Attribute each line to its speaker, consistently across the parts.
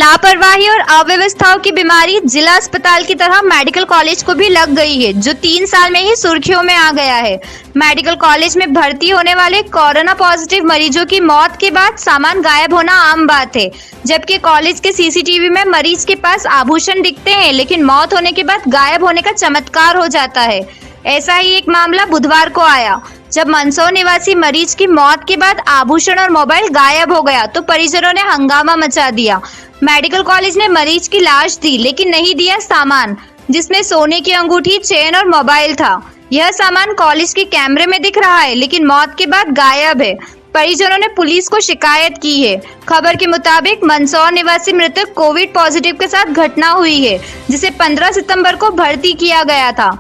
Speaker 1: लापरवाही और अव्यवस्थाओं की बीमारी जिला अस्पताल की तरह मेडिकल कॉलेज को भी लग गई है, जो 3 साल में ही सुर्खियों में आ गया है। मेडिकल कॉलेज में भर्ती होने वाले कोरोना पॉजिटिव मरीजों की मौत के बाद सामान गायब होना आम बात है, जबकि कॉलेज के सीसीटीवी में मरीज के पास आभूषण दिखते हैं, लेकिन मौत होने के बाद गायब होने का चमत्कार हो जाता है। ऐसा ही एक मामला बुधवार को आया, जब मंदसौर निवासी मरीज की मौत के बाद आभूषण और मोबाइल गायब हो गया तो परिजनों ने हंगामा मचा दिया। मेडिकल कॉलेज ने मरीज की लाश दी, लेकिन नहीं दिया सामान, जिसमें सोने की अंगूठी, चेन और मोबाइल था। यह सामान कॉलेज के कैमरे में दिख रहा है, लेकिन मौत के बाद गायब है। परिजनों ने पुलिस को शिकायत की है। खबर के मुताबिक मंदसौर निवासी मृतक कोविड पॉजिटिव के साथ घटना हुई है, जिसे 15 सितंबर को भर्ती किया गया था।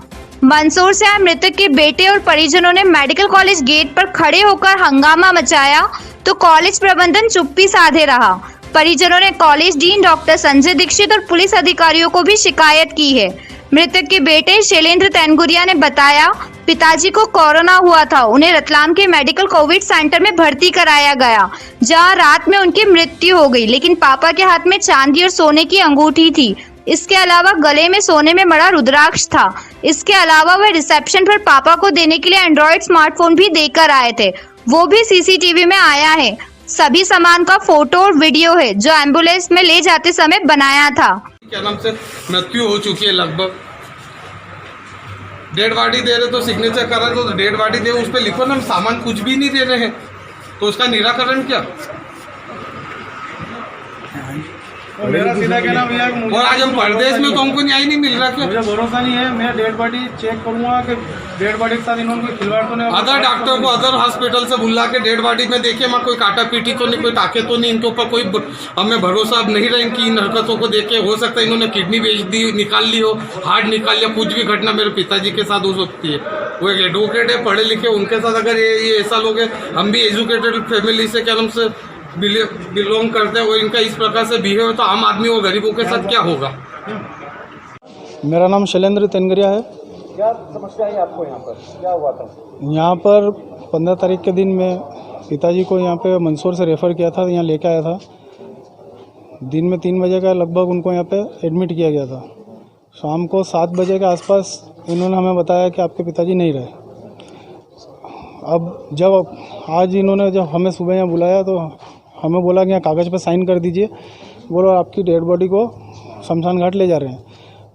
Speaker 1: मंदसौर से आए मृतक के बेटे और परिजनों ने मेडिकल कॉलेज गेट पर खड़े होकर हंगामा मचाया, तो कॉलेज प्रबंधन चुप्पी साधे रहा। परिजनों ने college dean doctor Sanjay Dikshit और पुलिस अधिकारियों को भी शिकायत की है। मृतक के बेटे शैलेंद्र तेनगुरिया ने बताया, पिताजी को कोरोना हुआ था, उन्हें रतलाम के मेडिकल कोविड सेंटर में भर्ती कराया गया, जहां रात में उनकी मृत्यु हो गई, लेकिन पापा के हाथ में चांदी और सोने की अंगूठी थी। इसके अलावा गले में सोने में मड़ा रुद्राक्ष था। इसके अलावा वह रिसेप्शन पर पापा को देने के लिए एंड्रॉइड स्मार्टफोन भी देकर आए थे, वो भी सीसीटीवी में आया है। सभी सामान का फोटो और वीडियो है, जो एम्बुलेंस में ले जाते समय बनाया था।
Speaker 2: क्या नाम से मृत्यु हो चुकी है, लगभग डेड बॉडी दे रहे तो सिग्नेचर कर रहे तो डेड बॉडी दे, उस पर लिखो ना, हम सामान कुछ भी नहीं दे रहे हैं, तो उसका निराकरण क्या?
Speaker 3: और मेरा सीधा कहना भैया,
Speaker 2: और आज हम परदेश में तो हमको न्याय नहीं मिल रहा क्या?
Speaker 3: मुझे भरोसा नहीं है। मैं डेड बॉडी चेक करूंगा कि डेड बॉडी के साथ इन्होंने कोई खिलवाड़ तो नहीं।
Speaker 2: अदर डॉक्टर को अदर हॉस्पिटल से बुला के डेड बॉडी में देखे, मैं कोई काटा पीटी तो नहीं, कोई टाके तो नहीं, इनके ऊपर कोई हमें भरोसा अब नहीं रहा इनकी इन हरकतों को देख के। हो सकता है इन्होंने किडनी बेच दी, निकाल ली हो, हार्ट निकाल लिया, कुछ भी घटना मेरे पिताजी के साथ हो सकती है। वो एक एडवोकेट है, पढ़े लिखे, उनके साथ अगर ये ऐसा लोग है, हम भी एजुकेटेड फैमिली से क्या नाम से बिलोंग करते हैं, वो इनका इस प्रकार से बिहेव तो आम आदमी और गरीबों के साथ क्या होगा?
Speaker 3: मेरा नाम शैलेंद्र तेनगुरिया है।
Speaker 4: क्या समस्या है आपको? यहाँ पर क्या हुआ था?
Speaker 3: यहाँ पर 15 तारीख के दिन में पिताजी को यहाँ पे मंदसौर से रेफ़र किया था, यहाँ लेके आया था। दिन में 3 बजे का लगभग उनको यहाँ पे एडमिट किया गया था। शाम को 7 बजे के आसपास इन्होंने हमें बताया कि आपके पिताजी नहीं रहे। अब जब आज इन्होंने जब हमें सुबह यहाँ बुलाया तो हमें बोला कि यहाँ कागज़ पर साइन कर दीजिए, बोलो आपकी डेड बॉडी को शमशान घाट ले जा रहे हैं,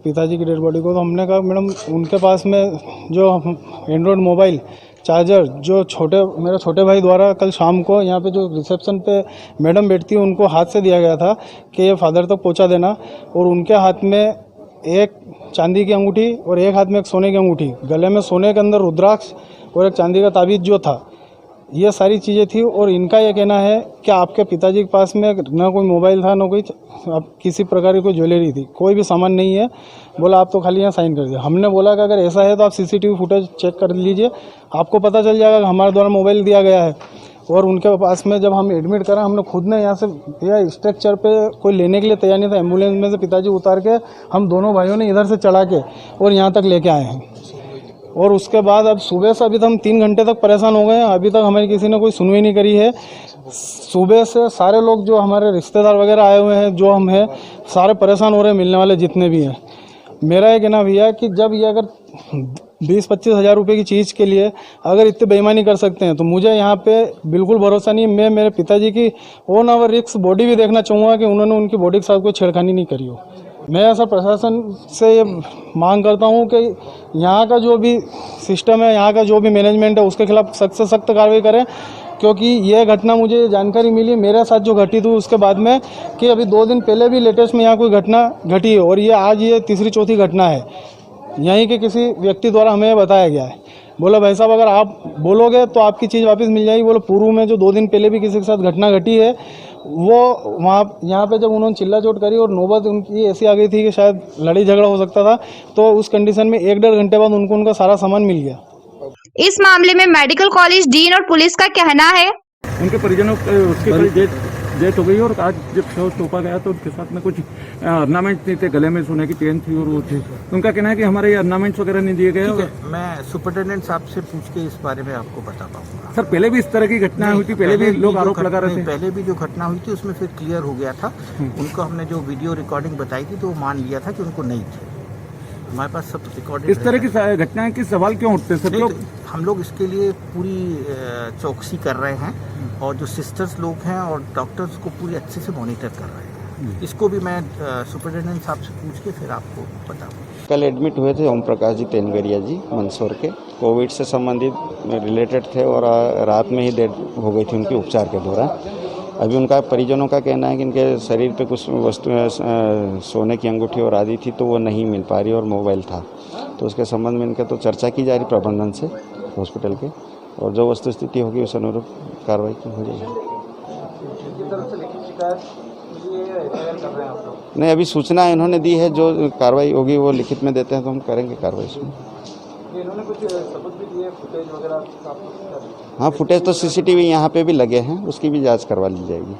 Speaker 3: पिताजी की डेड बॉडी को। तो हमने कहा मैडम, उनके पास में जो एंड्रॉयड मोबाइल, चार्जर, जो मेरे छोटे भाई द्वारा कल शाम को यहाँ पे जो रिसेप्शन पे मैडम बैठती है उनको हाथ से दिया गया था कि ये फादर तक पहुँचा देना, और उनके हाथ में एक चांदी की अंगूठी और एक हाथ में एक सोने की अंगूठी, गले में सोने के अंदर रुद्राक्ष और एक चांदी का ताबीज़ जो था, ये सारी चीज़ें थी। और इनका ये कहना है कि आपके पिताजी के पास में ना कोई मोबाइल था, ना कोई किसी प्रकार की कोई ज्वेलरी थी, कोई भी सामान नहीं है। बोला आप तो खाली यहाँ साइन कर दिए। हमने बोला कि अगर ऐसा है तो आप सीसीटीवी फुटेज चेक कर लीजिए, आपको पता चल जाएगा कि हमारे द्वारा मोबाइल दिया गया है। और उनके पास में जब हम एडमिट करा, हमने खुद ने यहाँ से यह स्ट्रक्चर पे कोई लेने के लिए तैयार नहीं था। एम्बुलेंस में से पिताजी उतार के हम दोनों भाइयों ने इधर से चढ़ा के और यहाँ तक लेके आए हैं। और उसके बाद अब सुबह से अभी तक हम 3 घंटे तक परेशान हो गए हैं। अभी तक हमारी किसी ने कोई सुनवाई नहीं करी है। सुबह से सारे लोग जो हमारे रिश्तेदार वगैरह आए हुए हैं, जो हम हैं, सारे परेशान हो रहे हैं, मिलने वाले जितने भी हैं। मेरा ये कहना भैया कि जब ये अगर 20-25 हज़ार रुपये की चीज़ के लिए अगर इतनी बेईमानी कर सकते हैं, तो मुझे यहाँ पे बिल्कुल भरोसा नहीं। मैं मेरे पिताजी की ऑन आवर रिस्क बॉडी भी देखना चाहूँगा कि उन्होंने उनकी बॉडी के साथ कोई छेड़खानी नहीं करी हो। मैं ऐसा प्रशासन से ये मांग करता हूँ कि यहाँ का जो भी सिस्टम है, यहाँ का जो भी मैनेजमेंट है, उसके खिलाफ सख्त से सख्त कार्रवाई करें, क्योंकि ये घटना मुझे जानकारी मिली मेरे साथ जो घटी थी उसके बाद में कि अभी 2 दिन पहले भी लेटेस्ट में यहाँ कोई घटना घटी है, और ये आज ये तीसरी चौथी घटना है। यहीं के किसी व्यक्ति द्वारा हमें बताया गया है। बोला भाई साहब, अगर आप बोलोगे तो आपकी चीज़ वापस मिल जाएगी। बोलो पूर्व में जो 2 दिन पहले भी किसी के साथ घटना घटी है, वो वहाँ यहाँ पे जब उन्होंने चिल्ला चोट करी और नौबत उनकी ऐसी आ गई थी कि शायद लड़ाई झगड़ा हो सकता था, तो उस कंडीशन में 1-1.5 घंटे बाद उनको उनका सारा सामान मिल गया।
Speaker 1: इस मामले में मेडिकल कॉलेज डीन और पुलिस का कहना है,
Speaker 4: उनके परिजनों
Speaker 5: डेथ हो गई। और आज जब शव सौंपा गया तो उनके साथ में कुछ ऑर्नामेंट्स नहीं थे, गले में सोने की चेन थी और वो थे। उनका कहना है कि हमारे ये ऑर्नामेंट्स वगैरह नहीं दिए गए।
Speaker 6: मैं सुपरिटेंडेंट साहब से पूछ के इस बारे में आपको बता पाऊंगा।
Speaker 5: सर पहले भी इस तरह की घटनाएं हुई थी, पहले भी लोग आरोप लगा रहे थे।
Speaker 6: पहले भी जो घटना हुई थी उसमें फिर क्लियर हो गया था। उनको हमने जो वीडियो रिकॉर्डिंग बताई थी तो वो मान लिया था कि उनको नहीं थे। हमारे पास सब रिकॉर्डिंग।
Speaker 5: इस तरह की घटनाएं की सवाल क्यों उठते हैं सर?
Speaker 6: तो हम लोग इसके लिए पूरी चौकसी कर रहे हैं और जो सिस्टर्स लोग हैं और डॉक्टर्स को पूरी अच्छे से मॉनिटर कर रहे हैं। इसको भी मैं सुपरिटेंडेंट साहब से पूछ के फिर आपको बताऊँ।
Speaker 7: कल एडमिट हुए थे ओम प्रकाश जी तेनगरिया जी मंदसौर के, कोविड से संबंधित रिलेटेड थे और रात में ही डेथ हो गई थी उनकी उपचार के दौरान। अभी उनका परिजनों का कहना है कि इनके शरीर पे कुछ वस्तुएं सोने की अंगूठी और आदि थी तो वो नहीं मिल पा रही और मोबाइल था, तो उसके संबंध में इनके तो चर्चा की जा रही प्रबंधन से हॉस्पिटल के, और जो वस्तु स्थिति होगी उस अनुरूप कार्रवाई हो जाएगी। नहीं, अभी सूचना इन्होंने दी है, जो कार्रवाई होगी वो लिखित में देते हैं तो हम करेंगे कार्रवाई इसमें।
Speaker 4: इन्होंने कुछ सबूत भी दिए, फुटेज वगैरह?
Speaker 7: हाँ, फुटेज तो सीसीटीवी यहाँ पे भी लगे हैं, उसकी भी जांच करवा ली जाएगी।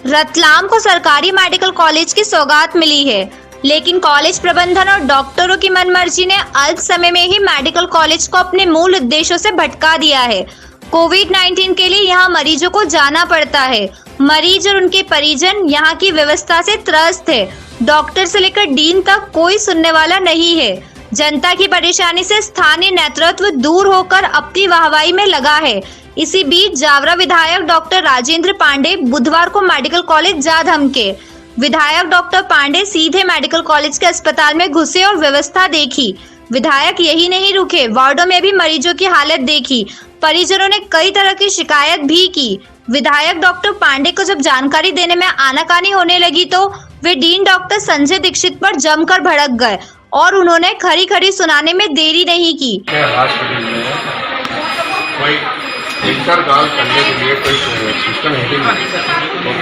Speaker 1: रतलाम को सरकारी मेडिकल कॉलेज की सौगात मिली है, लेकिन कॉलेज प्रबंधन और डॉक्टरों की मनमर्जी ने अल्प समय में ही मेडिकल कॉलेज को अपने मूल उद्देश्यों से भटका दिया है। कोविड-19 के लिए यहाँ मरीजों को जाना पड़ता है। मरीज और उनके परिजन यहाँ की व्यवस्था से त्रस्त है। डॉक्टर से लेकर डीन तक कोई सुनने वाला नहीं है। जनता की परेशानी से स्थानीय नेतृत्व दूर होकर अपनी वाहवाही में लगा है। इसी बीच जावरा विधायक डॉक्टर राजेंद्र पांडे बुधवार को मेडिकल कॉलेज जा धमके। विधायक डॉक्टर पांडे सीधे मेडिकल कॉलेज के अस्पताल में घुसे और व्यवस्था देखी। विधायक यही नहीं रुके, वार्डों में भी मरीजों की हालत देखी। परिजनों ने कई तरह की शिकायत भी की। विधायक डॉक्टर पांडे को जब जानकारी देने में आनाकानी होने लगी तो वे डीन डॉक्टर संजय दीक्षित पर जमकर भड़क गए और उन्होंने खरी खरी सुनाने में देरी नहीं की।
Speaker 8: इंतरकाल करने के लिए कोई सिस्टम है नहीं,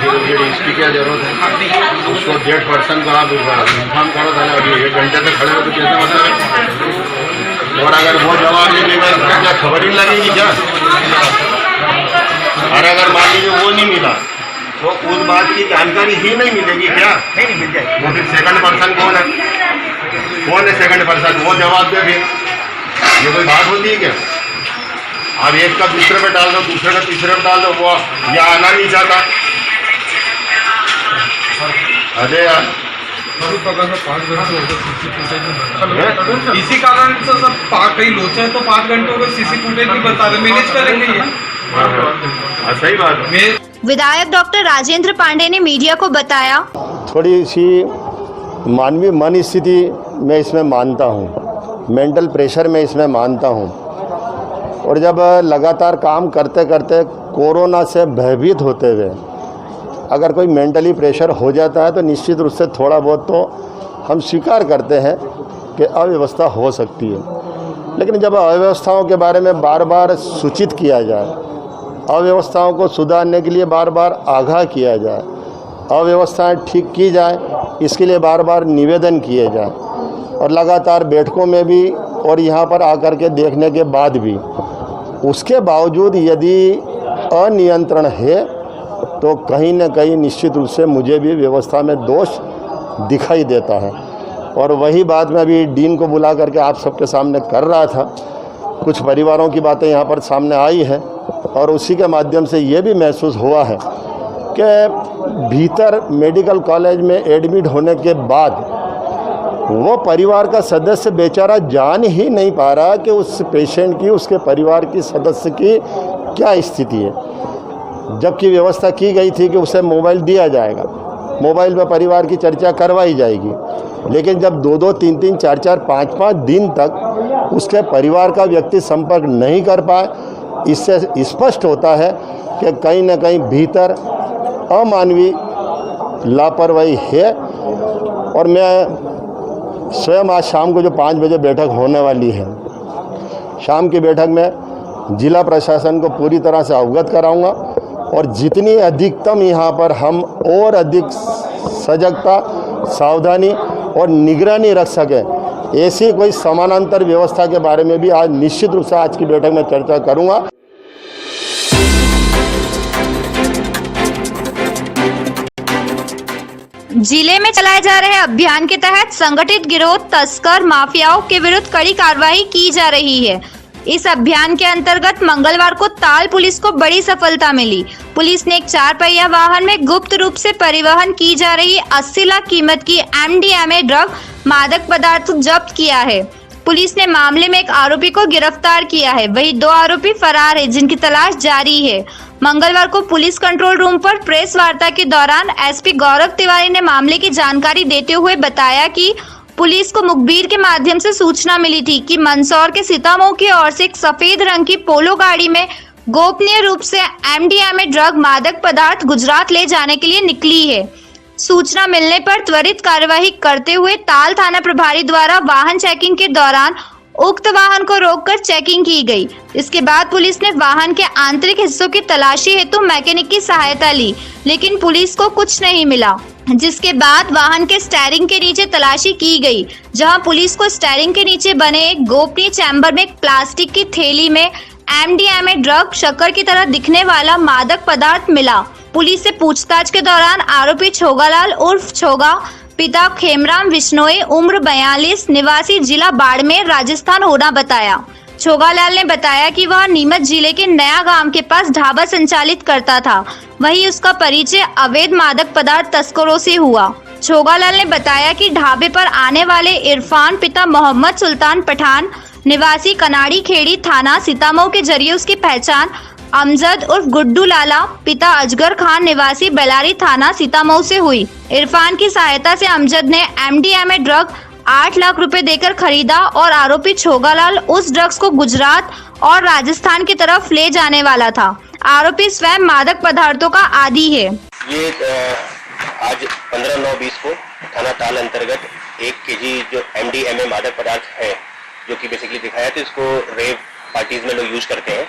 Speaker 8: तो फिर इसकी क्या जरूरत है? उसको डेढ़ पर्सन को आप इन्फॉर्म करो था, अभी 1 घंटे तक खड़े हो तो कैसे मतलब? और अगर वो जवाब नहीं देगा इसका क्या खबर ही लगेगी क्या? और अगर मान लीजिए वो नहीं मिला तो उस बात की जानकारी ही नहीं मिलेगी क्या? नहीं मिल जाएगी। वो फिर सेकंड पर्सन कौन है? कौन है सेकंड पर्सन? वो जवाब दे। फिर ये कोई बात होती है क्या? अब एक का दूसरे पे डाल दो, दूसरे का तीसरे पे डाल दो, वो या आना नहीं चाहता। अरे यार
Speaker 2: इसी कारण से सब कई लोचा है तो 5 घंटे हो गए, सीसी फुटेज भी बता रहे, मैनेज करेंगे ये।
Speaker 8: सही बात है।
Speaker 1: विधायक डॉक्टर राजेंद्र पांडे ने मीडिया को बताया,
Speaker 9: थोड़ी सी मानवीय मन स्थिति मैं इसमें मानता हूँ, मेंटल प्रेशर में इसमें मानता हूँ। और जब लगातार काम करते करते कोरोना से भयभीत होते हुए अगर कोई मेंटली प्रेशर हो जाता है तो निश्चित रूप से थोड़ा बहुत तो हम स्वीकार करते हैं कि अव्यवस्था हो सकती है। लेकिन जब अव्यवस्थाओं के बारे में बार बार सूचित किया जाए, अव्यवस्थाओं को सुधारने के लिए बार बार आगाह किया जाए, अव्यवस्थाएं ठीक की जाए, इसके लिए बार बार निवेदन किए जाए, और लगातार बैठकों में भी और यहाँ पर आकर के देखने के बाद भी उसके बावजूद यदि अनियंत्रण है तो कहीं न कहीं निश्चित रूप से मुझे भी व्यवस्था में दोष दिखाई देता है। और वही बात मैं अभी डीन को बुला करके आप सबके सामने कर रहा था। कुछ परिवारों की बातें यहाँ पर सामने आई है और उसी के माध्यम से ये भी महसूस हुआ है कि भीतर मेडिकल कॉलेज में एडमिट होने के बाद वो परिवार का सदस्य बेचारा जान ही नहीं पा रहा कि उस पेशेंट की, उसके परिवार की सदस्य की क्या स्थिति है। जबकि व्यवस्था की गई थी कि उसे मोबाइल दिया जाएगा, मोबाइल पर परिवार की चर्चा करवाई जाएगी, लेकिन जब 2-2, 3-3, 4-4, 5-5 दिन तक उसके परिवार का व्यक्ति संपर्क नहीं कर पाए, इससे स्पष्ट होता है कि कहीं न कहीं भीतर अमानवीय लापरवाही है। और मैं स्वयं आज शाम को जो 5 बजे बैठक होने वाली है, शाम की बैठक में जिला प्रशासन को पूरी तरह से अवगत कराऊंगा और जितनी अधिकतम यहाँ पर हम और अधिक सजगता, सावधानी और निगरानी रख सकें ऐसी कोई समानांतर व्यवस्था के बारे में भी आज निश्चित रूप से आज की बैठक में चर्चा करूँगा।
Speaker 1: जिले में चलाए जा रहे अभियान के तहत संगठित गिरोह तस्कर माफियाओं के विरुद्ध कड़ी कार्रवाई की जा रही है। इस अभियान के अंतर्गत मंगलवार को ताल पुलिस को बड़ी सफलता मिली। पुलिस ने एक 4 पहिया वाहन में गुप्त रूप से परिवहन की जा रही 80 लाख कीमत की MDMA ड्रग मादक पदार्थ जब्त किया है। पुलिस ने मामले में एक आरोपी को गिरफ्तार किया है, वहीं 2 आरोपी फरार है जिनकी तलाश जारी है। मंगलवार को पुलिस कंट्रोल रूम पर प्रेस वार्ता के दौरान SP गौरव तिवारी ने मामले की जानकारी देते हुए बताया कि पुलिस को मुखबिर के माध्यम से सूचना मिली थी कि मंदसौर के सीतामऊ की ओर से एक सफेद रंग की पोलो गाड़ी में गोपनीय रूप से MDMA ड्रग मादक पदार्थ गुजरात ले जाने के लिए निकली है। सूचना मिलने पर त्वरित कार्यवाही करते हुए ताल थाना प्रभारी द्वारा वाहन चेकिंग के दौरान उक्त वाहन को रोककर चेकिंग की गई। इसके बाद पुलिस ने वाहन के आंतरिक हिस्सों की तलाशी हेतु मैकेनिक की सहायता ली, लेकिन पुलिस को कुछ नहीं मिला, जिसके बाद वाहन के स्टीयरिंग के नीचे तलाशी की गई, जहां पुलिस को स्टीयरिंग के नीचे बने एक गोपनीय चैम्बर में एक प्लास्टिक की थैली में MDMA ड्रग शक्कर की तरह दिखने वाला मादक पदार्थ मिला। पुलिस से पूछताछ के दौरान आरोपी छोगालाल उर्फ छोगा, पिता खेमराम विश्नोई, उम्र 42, निवासी जिला बाड़मेर राजस्थान होना बताया। छोगालाल ने बताया कि वह नीमच जिले के नया गांव के पास ढाबा संचालित करता था, वहीं उसका परिचय अवैध मादक पदार्थ तस्करों से हुआ। छोगालाल ने बताया कि ढाबे पर आने वाले इरफान पिता मोहम्मद सुल्तान पठान निवासी कनाड़ी खेड़ी थाना सीतामऊ के जरिए उसकी पहचान अमजद उर्फ गुड्डू लाला पिता अजगर खान निवासी बेलारी थाना सीतामऊ से हुई। इरफान की सहायता से अमजद ने MDMA ड्रग 8 लाख रुपए देकर खरीदा और आरोपी छोगालाल उस ड्रग्स को गुजरात और राजस्थान की तरफ ले जाने वाला था। आरोपी स्वयं मादक पदार्थों का आदी है।
Speaker 10: ये आज 15/9/20 को थाना ताल अंतर्गत 1 kg जो MDMA मादक पदार्थ है, जो कि बेसिकली दिखाया तो इसको रेव पार्टीज में लोग यूज करते हैं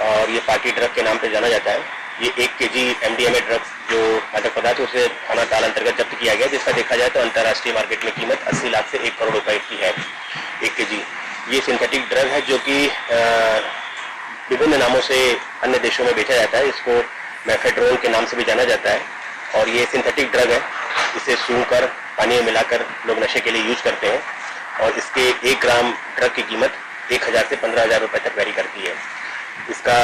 Speaker 10: और ये पार्टी ड्रग के नाम पे जाना जाता है। ये 1 kg MDMA ड्रग्स जो मादक पदार्थ है उसे थाना ताल अंतर्गत जब्त किया गया, जिसका देखा जाए तो अंतर्राष्ट्रीय मार्केट में कीमत 80 लाख से 1 करोड़ रुपए की है 1 kg। ये सिंथेटिक ड्रग है जो कि विभिन्न नामों से अन्य देशों में बेचा जाता है। इसको मेफेड्रोन के नाम से भी जाना जाता है और ये सिंथेटिक ड्रग है। इसे सूंघकर पानी में मिलाकर लोग नशे के लिए यूज करते हैं और इसके 1 ग्राम ड्रग की कीमत 1000 से 15,000 रुपए तक वेरी करती है। इसका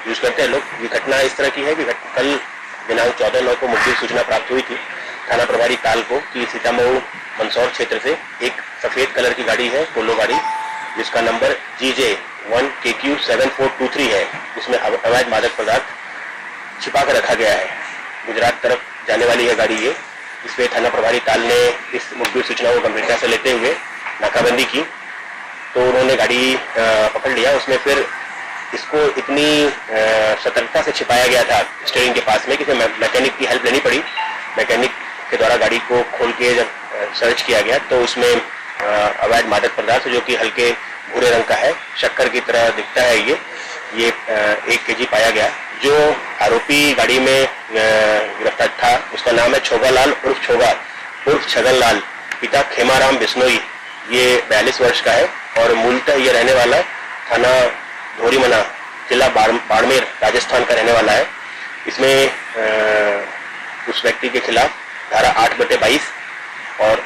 Speaker 10: यूज करते हैं लोग। ये घटना इस तरह की है कि कल दिनांक 14/9 को मुखबिर सूचना प्राप्त हुई थी थाना प्रभारी ताल को कि सीतामऊ मंदसौर क्षेत्र से एक सफेद कलर की गाड़ी है, पोलो गाड़ी, जिसका नंबर GJ1KQ7423 है। उसमें अवैध मादक पदार्थ छिपा कर रखा गया है। गुजरात तरफ जाने वाली है गाड़ी ये। इस पे थाना प्रभारी ताल ने इस मुखबिर सूचना को गंभीरता से लेते हुए नाकाबंदी की, तो उन्होंने गाड़ी पकड़ लिया। उसमें फिर इसको इतनी सतर्कता से छिपाया गया था स्टीयरिंग के पास में कि मैकेनिक की हेल्प लेनी पड़ी। मैकेनिक के द्वारा गाड़ी को खोल के जब सर्च किया गया तो उसमें अवैध मादक पदार्थ जो कि हल्के भूरे रंग का है, शक्कर की तरह दिखता है, ये 1 kg पाया गया। जो आरोपी गाड़ी में गिरफ्तार था उसका नाम है छोगालाल उर्फ छोगा उर्फ छगनलाल, पिता खेमाराम बिश्नोई। ये 42 वर्ष का है और मूलतः ये रहने वाला थाना धोरीमना जिला बाड़मेर राजस्थान का रहने वाला है। इसमें उस व्यक्ति के खिलाफ धारा 8/22 और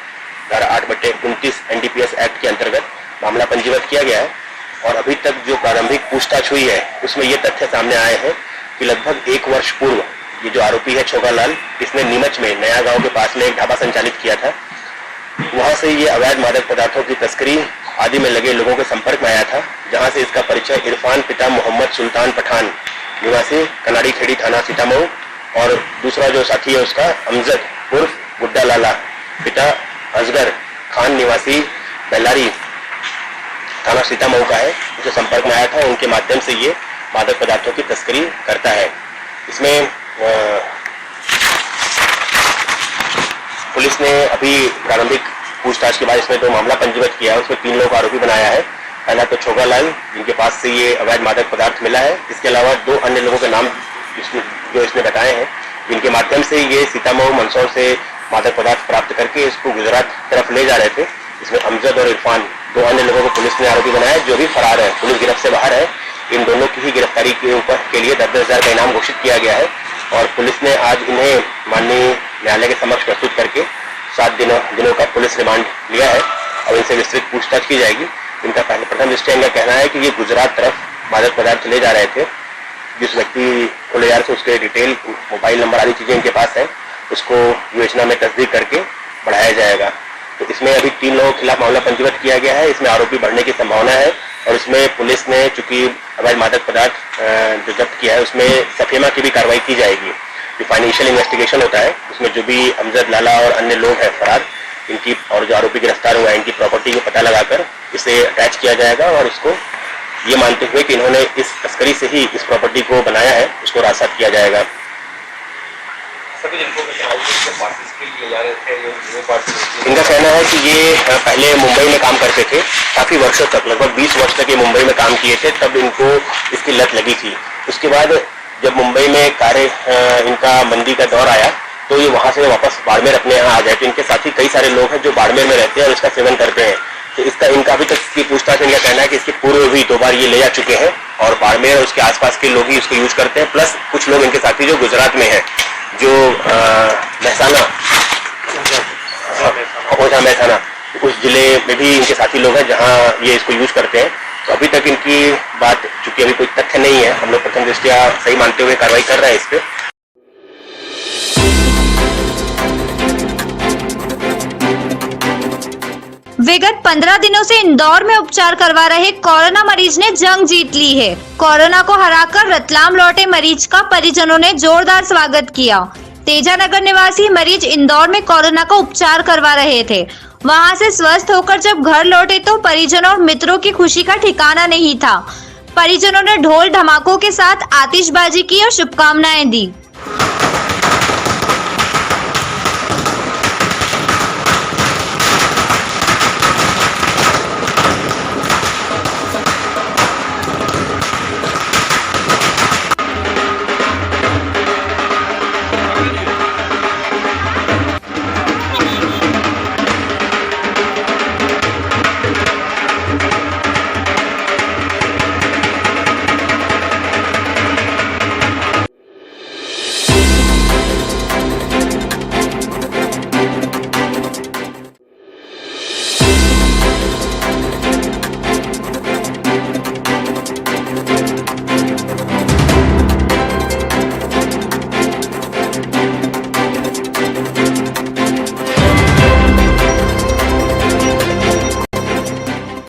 Speaker 10: धारा 8/29 NDPS एक्ट के अंतर्गत मामला पंजीबद्ध किया गया है और अभी तक जो प्रारंभिक पूछताछ हुई है उसमें ये तथ्य सामने आए हैं कि लगभग 1 वर्ष पूर्व ये जो आरोपी है छोगालाल, इसने नीमच में नया गांव के पास में एक ढाबा संचालित किया था। वहां से ये अवैध मादक पदार्थों की तस्करी आदि में लगे लोगों के संपर्क में आया था, जहां से इसका परिचय इरफान पिता मोहम्मद सुल्तान पठान निवासी कनाड़ी खेड़ी थाना सीतामऊ और दूसरा जो साथी है उसका अमजद उर्फ गुड्डा लाला, पिता अजगर खान निवासी बेलारी थाना सीतामऊ का है, उसे संपर्क में आया था। उनके माध्यम से ये मादक पदार्थों की तस्करी करता है। इसमें पुलिस ने अभी प्रारंभिक पूछताछ के बाद इसमें 2 मामला पंजीबद्ध किया है। उसमें 3 लोग आरोपी बनाया है। पहला तो छोगालाल, जिनके पास से ये अवैध मादक पदार्थ मिला है। इसके अलावा 2 अन्य लोगों के नाम जो इसने बताए हैं, जिनके माध्यम से ये सीतामऊ मंदसौर से मादक पदार्थ प्राप्त करके इसको गुजरात तरफ ले जा रहे थे। इसमें अमजद और इरफान, दो अन्य लोगों को पुलिस ने आरोपी बनाया जो भी फरार है, पुलिस गिरफ्त से बाहर है। इन दोनों की ही गिरफ्तारी के लिए 10,000 का इनाम घोषित किया गया है और पुलिस ने आज इन्हें माननीय न्यायालय के समक्ष प्रस्तुत करके 7 दिनों का पुलिस रिमांड लिया है और इनसे विस्तृत पूछताछ की जाएगी। इनका प्रथम दृष्टया इनका कहना है कि ये गुजरात तरफ मादक पदार्थ ले जा रहे थे। जिस व्यक्ति को ले जा रहे थे उसके डिटेल, मोबाइल नंबर आदि चीजें इनके पास है, उसको योजना में तस्दीक करके बढ़ाया जाएगा। तो इसमें अभी 3 लोगों के खिलाफ मामला पंजीबद्ध किया गया है। इसमें आरोपी बढ़ने की संभावना है और इसमें पुलिस ने चूंकि अवैध मादक पदार्थ जो जब्त किया है उसमें सफेमा की भी कार्रवाई की जाएगी। जो फाइनेंशियल इन्वेस्टिगेशन होता है उसमें जो भी अमजद, लाला और अन्य लोग हैं फरार, इनकी और जो आरोपी गिरफ्तार हुआ है इनकी प्रॉपर्टी को पता लगाकर इसे अटैच किया जाएगा और इसको ये मानते हुए कि इन्होंने इस तस्करी से ही इस प्रॉपर्टी को बनाया है उसको रासात किया जाएगा। इनका कहना है कि ये पहले मुंबई में काम करते थे, काफी वर्षों तक, लगभग 20 वर्ष तक ये मुंबई में काम किए थे, तब इनको इसकी लत लगी थी। उसके बाद जब मुंबई में कार्य इनका मंदी का दौर आया तो ये वहां से वापस बाड़मेर अपने यहाँ आ गए। तो इनके साथ ही कई सारे लोग हैं जो बाड़मेर में रहते हैं और इसका सेवन करते हैं। तो इसका इनका अभी तक की पूछताछ में इनका कहना है कि इसके पूर्व भी 2 बार ये ले जा चुके हैं और बाड़मेर और उसके आसपास के लोग ही इसको यूज करते हैं, प्लस कुछ लोग इनके साथी जो गुजरात में है, जो महसाना उस जिले में भी इनके साथी लोग हैं जहां ये इसको यूज करते हैं। तो अभी तक इनकी बात, चूंकि अभी कोई तथ्य नहीं है, हम लोग प्रथम दृष्टया सही मानते हुए कार्रवाई कर रहे हैं इस पे।
Speaker 1: विगत 15 दिनों से इंदौर में उपचार करवा रहे कोरोना मरीज ने जंग जीत ली है। कोरोना को हराकर रतलाम लौटे मरीज का परिजनों ने जोरदार स्वागत किया। तेजानगर निवासी मरीज इंदौर में कोरोना का उपचार करवा रहे थे। वहां से स्वस्थ होकर जब घर लौटे तो परिजनों और मित्रों की खुशी का ठिकाना नहीं था। परिजनों ने ढोल धमाकों के साथ आतिशबाजी की और शुभकामनाएं दी।